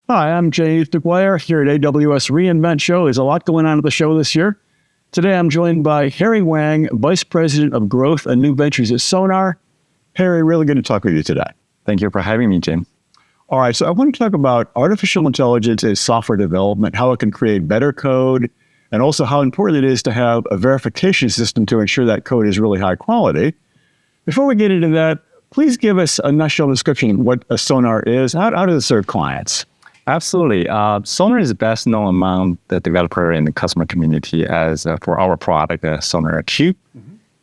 Hi, I'm Jay DeGuire here at AWS reInvent Show. There's a lot going on at the show this year. Today, I'm joined by Harry Wang, Vice President of Growth and New Ventures at Sonar. Harry, really good to talk with you today. Thank you for having me, Jim. All right, so I want to talk about artificial intelligence in software development, how it can create better code, and also how important it is to have a verification system to ensure that code is really high quality. Before we get into that, please give us a nutshell description of what a Sonar is. How does it serve clients? Absolutely. Sonar is best known among the developer and the customer community as for our product, Sonar Cube.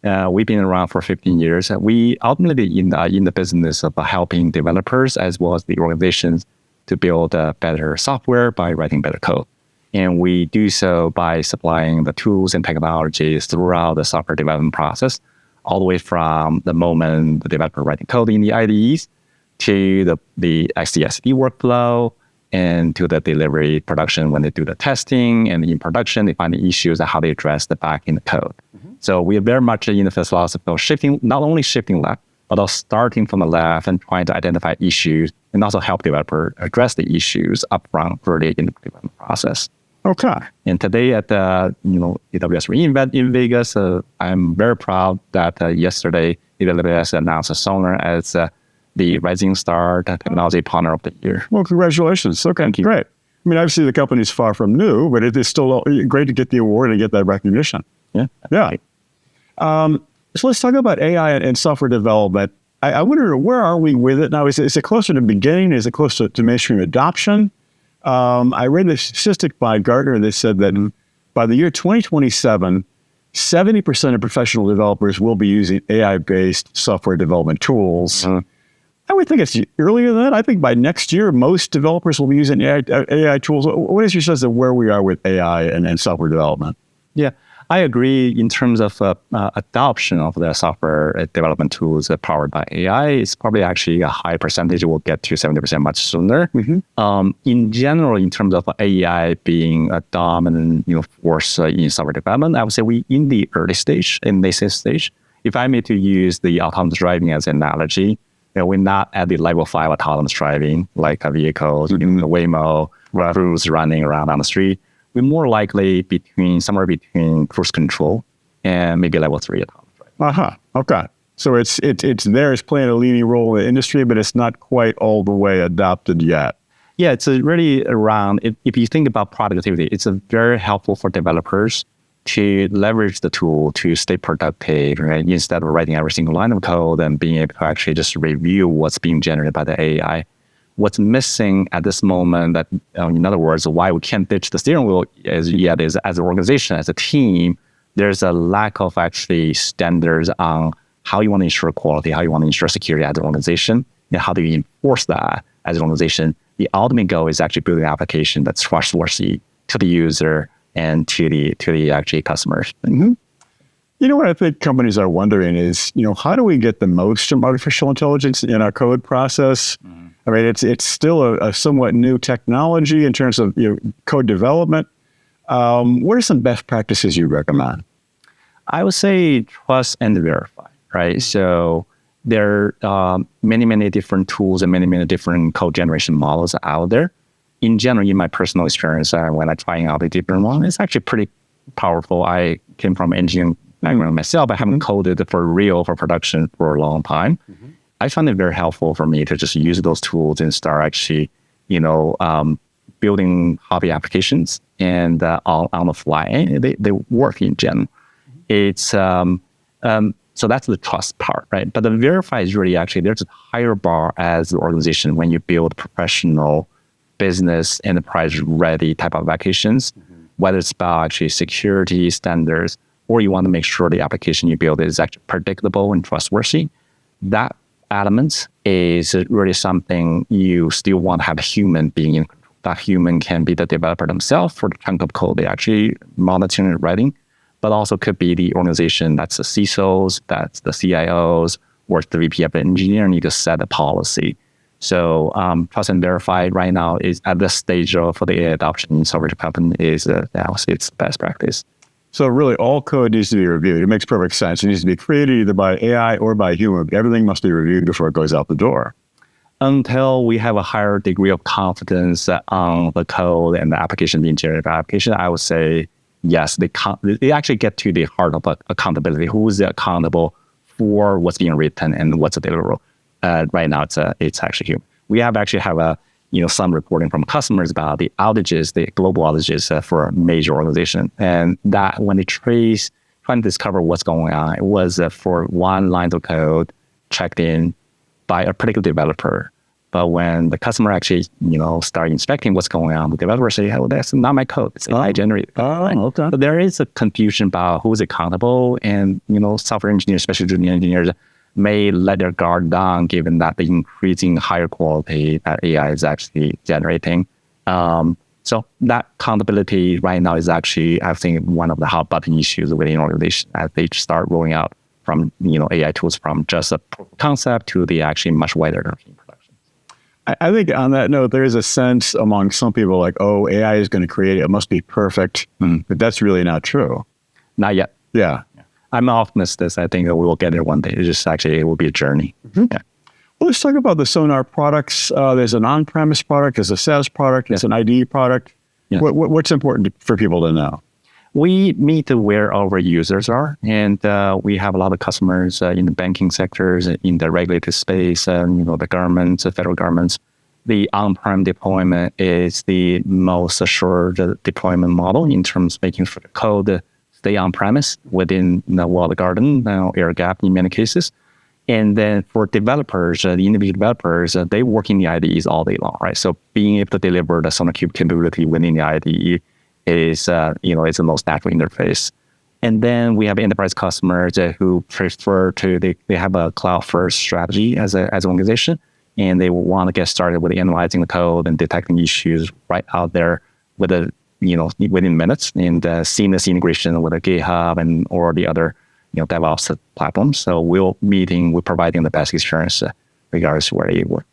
We've been around for 15 years. We ultimately in the business of helping developers as well as the organizations to build better software by writing better code. And we do so by supplying the tools and technologies throughout the software development process, all the way from the moment the developer writing code in the IDEs to the XDSD workflow, and to the delivery production when they do the testing, and in production, they find the issues and how they address the back in the code. So we are very much in the philosophy of not only shifting left, but also starting from the left and trying to identify issues and also help developer address the issues upfront early in the development process. Okay. And today at the AWS reInvent in Vegas, I'm very proud that yesterday AWS announced Sonar as the Rising Star Technology Partner of the Year. Well, congratulations. Okay, great. I mean, obviously the company's far from new, but it is still great to get the award and get that recognition. Yeah. So let's talk about AI and software development. I wonder, where are we with it now? Is it closer to beginning? Is it closer to mainstream adoption? I read the statistic by Gartner that said that by the year 2027, 70% of professional developers will be using AI-based software development tools. I would think it's earlier than that. I think by next year, most developers will be using AI tools. What is your sense of where we are with AI and software development? Yeah, I agree in terms of adoption of the software development tools powered by AI. It's probably actually a high percentage. We'll get to 70% much sooner. In general, in terms of AI being a dominant force in software development, I would say we in the early stage, in nascent stage. If I may to use the autonomous driving as an analogy, we're not at the level 5 autonomous driving, like a vehicle, the Waymo, crews running around on the street. We're more likely somewhere between cruise control and maybe level 3 autonomous driving. Okay. So it's there, it's playing a leading role in the industry, but it's not quite all the way adopted yet. Yeah, it's really around, if you think about productivity, it's very helpful for developers to leverage the tool to stay productive, right? Instead of writing every single line of code and being able to actually just review what's being generated by the AI. What's missing at this moment, that in other words, why we can't ditch the steering wheel is as an organization, as a team, there's a lack of actually standards on how you want to ensure quality, how you want to ensure security as an organization, and how do you enforce that as an organization. The ultimate goal is actually building an application that's trustworthy to the user and to the actually customers. You know what I think companies are wondering is, how do we get the most from artificial intelligence in our code process? I mean, it's still a somewhat new technology in terms of code development. What are some best practices you recommend? I would say trust and verify, right? So there are many different tools and many different code generation models out there. In general, in my personal experience, when I'm trying out a different one, it's actually pretty powerful. I came from engineering background myself. I haven't coded for production for a long time. I found it very helpful for me to just use those tools and start actually, building hobby applications and on the fly. They work in general. It's so that's the trust part, right? But the verify is really actually there's a higher bar as an organization when you build professional business enterprise ready type of applications, whether it's about actually security standards or you want to make sure the application you build is actually predictable and trustworthy. That element is really something you still want to have a human being in control. That human can be the developer themselves for the chunk of code they actually monitoring and writing, but also could be the organization, that's the CISOs, that's the CIOs, or the VP of engineering need to set a policy. So trust and verify right now is at this stage for the AI adoption in software development is it's best practice. So really all code needs to be reviewed. It makes perfect sense. It needs to be created either by AI or by human. Everything must be reviewed before it goes out the door. until we have a higher degree of confidence on the code and the application being generated by application, I would say yes, they actually get to the heart of accountability. Who is accountable for what's being written and what's a deliverable? Right now, it's actually human. We have some reporting from customers about the outages, the global outages for a major organization, and that when they trying to discover what's going on, it was for one line of code checked in by a particular developer. But when the customer actually, start inspecting what's going on, the developer say, "Oh, that's not my code. It's AI generated." Okay. So there is a confusion about who is accountable, and software engineers, especially junior engineers, may let their guard down given that the increasing higher quality that AI is actually generating. So that accountability right now is actually, I think, one of the hot button issues within organizations as they start rolling out from AI tools from just a concept to the actually much wider production. I think on that note, there is a sense among some people like, oh, AI is going to create it. It must be perfect. But that's really not true. Not yet. Yeah. I'm an optimist. I think that we will get there one day. It will be a journey. Yeah. Well, let's talk about the Sonar products. There's an on-premise product, there's a SaaS product, there's an IDE product. Yeah. What's important for people to know? We meet where our users are, and we have a lot of customers in the banking sectors, in the regulated space, the governments, the federal governments. The on-prem deployment is the most assured deployment model in terms of making sure the code stay on-premise within the walled garden, air gap in many cases. And then for developers, the individual developers, they work in the IDEs all day long, right? So being able to deliver the SonarQube capability within the IDE is the most natural interface. And then we have enterprise customers who prefer they have a cloud-first strategy as an organization, and they will want to get started with analyzing the code and detecting issues right out there within minutes, and seamless integration with a GitHub or the other DevOps platforms. So we're providing the best experience regardless of where you work.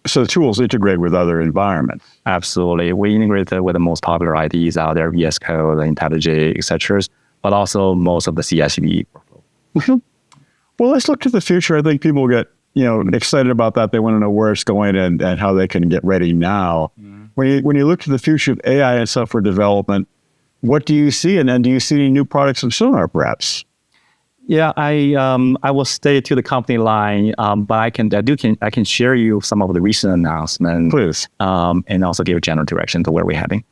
So the tools integrate with other environments. Absolutely. We integrate with the most popular IDEs out there, VS Code, IntelliJ, et cetera, but also most of the CI/CD workflow. Well, let's look to the future. I think people get excited about that. They want to know where it's going and how they can get ready now. When you look to the future of AI and software development, what do you see? And then do you see any new products from Sonar, perhaps? Yeah, I will stay to the company line, but I can share you some of the recent announcements, please, and also give a general direction to where we're heading.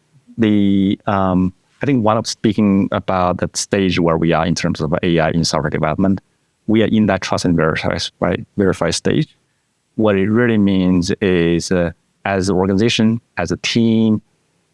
I think one of speaking about the stage where we are in terms of AI in software development, we are in that trust and verify stage. What it really means is, as an organization, as a team,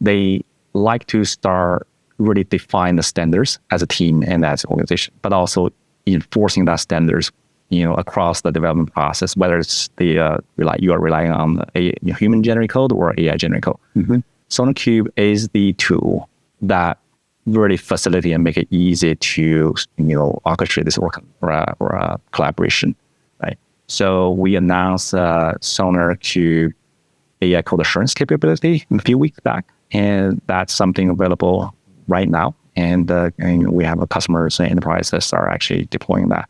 they like to start really define the standards as a team and as an organization, but also enforcing that standards, across the development process, whether it's you are relying on a human generated code or AI generated code. Mm-hmm. SonarQube is the tool that really facilitate and make it easy to orchestrate this work or collaboration, right? So we announced SonarQube AI code assurance capability a few weeks back, and that's something available right now. And we have customers and enterprises are actually deploying that.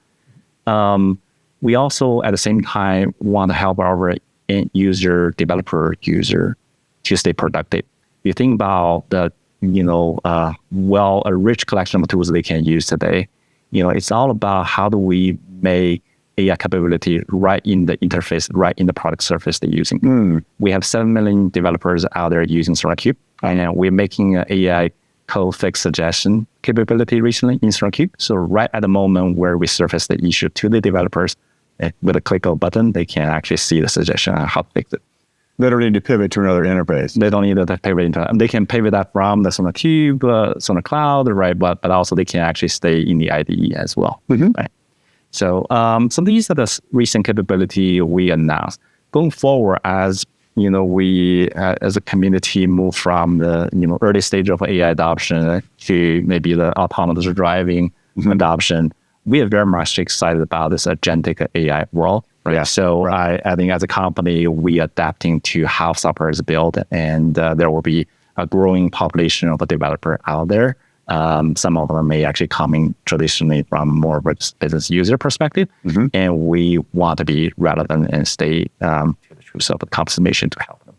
We also, at the same time, want to help our end user, developer user to stay productive. You think about the, a rich collection of tools they can use today. It's all about how do we make AI capability right in the interface, right in the product surface they're using. We have 7 million developers out there using SonarQube, and we're making an AI code fix suggestion capability recently in SonarQube. So right at the moment where we surface the issue to the developers, with a click of a button, they can actually see the suggestion on how to fix it. They don't need to pivot to another interface. They don't need to pivot into that. They can pivot that from the SonarQube, Sonar Cloud, right? But also they can actually stay in the IDE as well, right? So these are the recent capability we announced. Going forward, as we as a community move from the early stage of AI adoption to maybe the autonomous driving adoption, we are very much excited about this agentic AI world. Right? Yeah. So I think as a company, we are adapting to how software is built, and there will be a growing population of a developer out there. Some of them may actually coming traditionally from more of a business user perspective, and we want to be relevant and stay issues of confirmation to help them.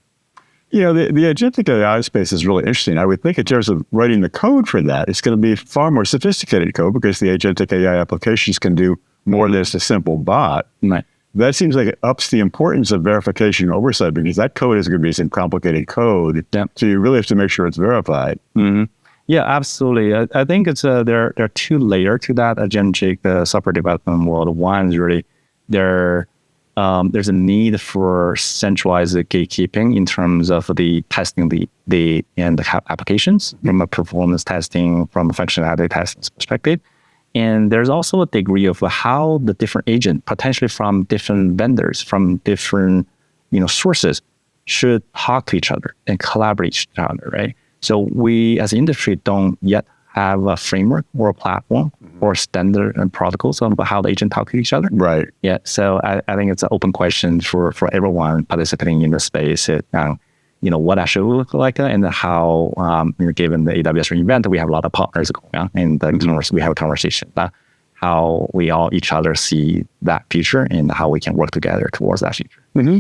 You know, the agentic AI space is really interesting. I would think in terms of writing the code for that, it's going to be far more sophisticated code because the agentic AI applications can do more than just a simple bot. Right. That seems like it ups the importance of verification and oversight because that code is going to be some complicated code. Yeah. So you really have to make sure it's verified. Mm-hmm. Yeah, absolutely. I think it's there are two layers to that agentic software development world. One is really there's a need for centralized gatekeeping in terms of the testing the applications from a performance testing, from a functionality testing perspective. And there's also a degree of how the different agents, potentially from different vendors, from different sources, should talk to each other and collaborate each other, right? So we as an industry don't yet have a framework or a platform or standard and protocols on how the agents talk to each other. Right. Yeah. So I think it's an open question for everyone participating in the space. What that should look like and how, given the AWS event, we have a lot of partners going on and we have a conversation about how we all each other see that future and how we can work together towards that future. Mm-hmm.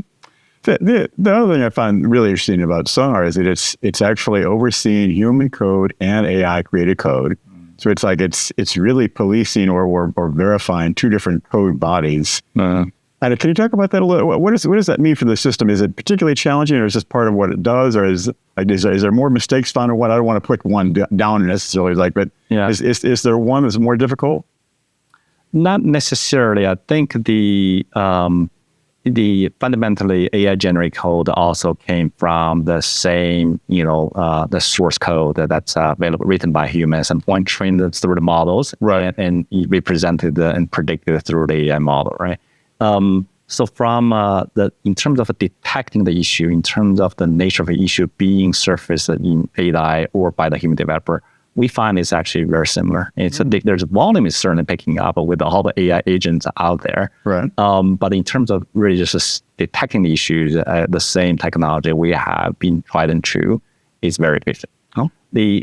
The other thing I find really interesting about Sonar is that it's actually overseeing human code and AI created code. So it's like it's really policing or verifying two different code bodies. And can you talk about that a little? What does that mean for the system? Is it particularly challenging, or is this part of what it does, or is there more mistakes found, or what? I don't want to put one down necessarily, but is there one that's more difficult? Not necessarily. I think the fundamentally AI generated code also came from the same, the source code that's available, written by humans and trained through the models, right? And represented and predicted through the AI model, right? So from in terms of detecting the issue, in terms of the nature of the issue being surfaced in AI or by the human developer, we find it's actually very similar. There's volume is certainly picking up with all the AI agents out there. Right. But in terms of really just detecting the issues, the same technology we have been tried and true is very efficient.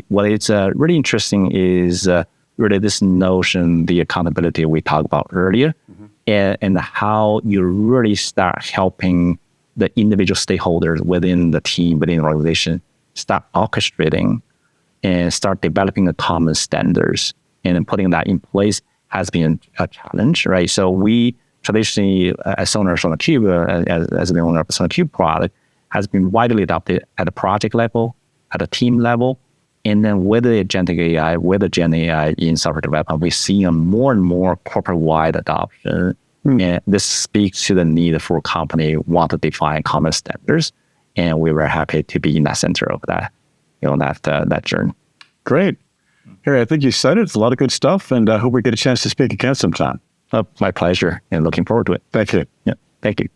What is really interesting is really this notion, the accountability we talked about earlier, and how you really start helping the individual stakeholders within the team, within the organization, start orchestrating and start developing the common standards, and then putting that in place has been a challenge, right? So we traditionally, as Sonar Cube, as the owner of the Sonar Cube product, has been widely adopted at a project level, at a team level, and then with the agentic AI, with the Gen AI in software development, we're seeing more and more corporate-wide adoption. And this speaks to the need for a company want to define common standards, and we were happy to be in that center of that. That journey. Great. Harry, I think you said it. It's a lot of good stuff, and I hope we get a chance to speak again sometime. My pleasure, and looking forward to it. Thank you. Yeah, thank you.